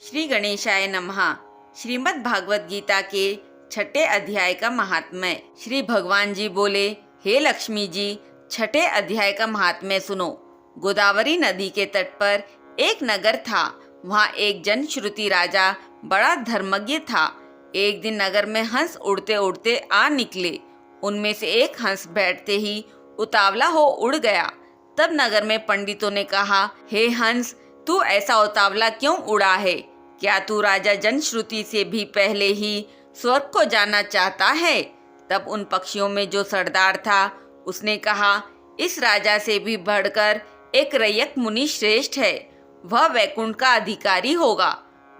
श्री गणेशाय नमः। श्रीमद् भागवत गीता के 6ठे अध्याय का महात्म्य। श्री भगवान जी बोले, हे लक्ष्मी जी, 6ठे अध्याय का महात्म्य सुनो। गोदावरी नदी के तट पर एक नगर था। वहाँ एक जनश्रुति राजा बड़ा धर्मज्ञ था। एक दिन नगर में हंस उड़ते उड़ते आ निकले। उनमें से एक हंस बैठते ही उतावला हो उड़ गया। तब नगर में पंडितों ने कहा, हे हंस, तू ऐसा उतावला क्यों उड़ा है? क्या तू राजा जनश्रुति से भी पहले ही स्वर्ग को जाना चाहता है? तब उन पक्षियों में जो सरदार था उसने कहा, इस राजा से भी बढ़कर एक रैयक मुनि श्रेष्ठ है। वह वैकुंठ का अधिकारी होगा।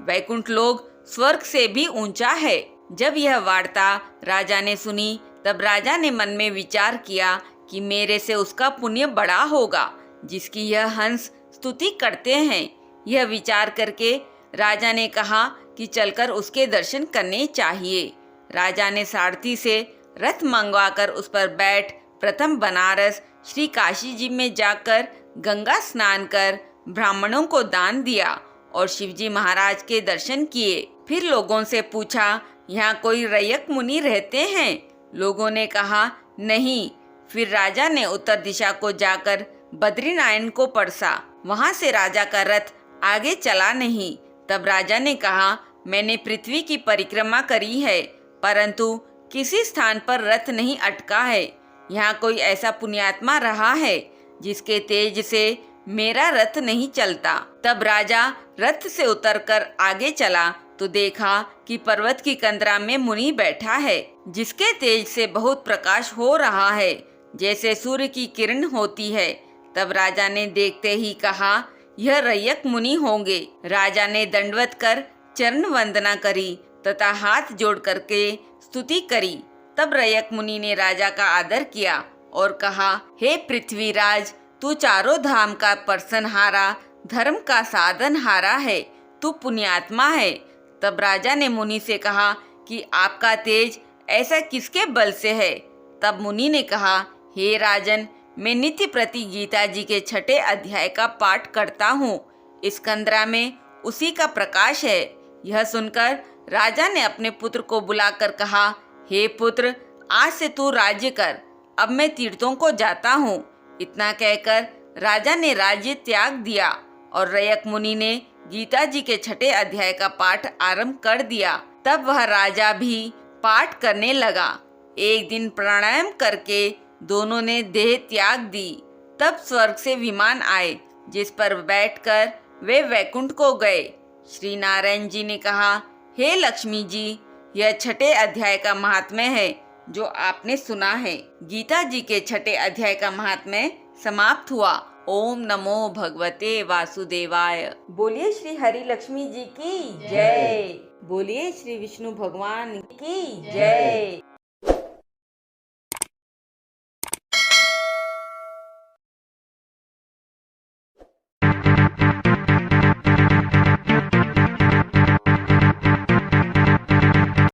वैकुंठ लोग स्वर्ग से भी ऊंचा है। जब यह वार्ता राजा ने सुनी, तब राजा ने मन में विचार किया कि मेरे से उसका पुण्य बड़ा होगा जिसकी यह हंस स्तुति करते हैं। यह विचार करके राजा ने कहा कि चलकर उसके दर्शन करने चाहिए। राजा ने सारथी से रथ मंगवाकर उस पर बैठ प्रथम बनारस श्री काशी जी में जाकर गंगा स्नान कर ब्राह्मणों को दान दिया और शिवजी महाराज के दर्शन किए। फिर लोगों से पूछा, यहाँ कोई रैयक मुनि रहते हैं? लोगों ने कहा, नहीं। फिर राजा ने उत्तर दिशा को जाकर बद्रीनारायण को परसा। वहां से राजा का रथ आगे चला नहीं। तब राजा ने कहा, मैंने पृथ्वी की परिक्रमा करी है, परंतु किसी स्थान पर रथ नहीं अटका है। यहाँ कोई ऐसा पुण्यात्मा रहा है जिसके तेज से मेरा रथ नहीं चलता। तब राजा रथ से उतरकर आगे चला तो देखा कि पर्वत की कंदरा में मुनि बैठा है, जिसके तेज से बहुत प्रकाश हो रहा है, जैसे सूर्य की किरण होती है। तब राजा ने देखते ही कहा, यह रैयक मुनि होंगे। राजा ने दंडवत कर चरण वंदना करी तथा हाथ जोड़ करके स्तुति करी। तब रैयक मुनि ने राजा का आदर किया और कहा, हे पृथ्वीराज, तू चारों धाम का परसनहारा, धर्म का साधनहारा है, तू पुण्यात्मा है। तब राजा ने मुनि से कहा कि आपका तेज ऐसा किसके बल से है? तब मुनि ने कहा, हे राजन, मैं नित्य प्रति गीता जी के 6ठे अध्याय का पाठ करता हूँ। इस कंदरा में उसी का प्रकाश है। यह सुनकर राजा ने अपने पुत्र को बुलाकर कहा, हे पुत्र, आज से तू राज्य कर। अब मैं तीर्थों को जाता हूँ। इतना कहकर राजा ने राज्य त्याग दिया और रैयक मुनि ने गीता जी के 6ठे अध्याय का पाठ आरंभ कर दिया। तब वह राजा भी पाठ करने लगा। एक दिन प्राणायाम करके दोनों ने देह त्याग दी। तब स्वर्ग से विमान आए, जिस पर बैठकर वे वैकुंठ को गए। श्री नारायण जी ने कहा, हे लक्ष्मी जी, यह 6ठे अध्याय का महात्म्य है जो आपने सुना है। गीता जी के 6ठे अध्याय का महात्म्य समाप्त हुआ। ओम नमो भगवते वासुदेवाय। बोलिए श्री हरि लक्ष्मी जी की जय। बोलिए श्री विष्णु भगवान की जय।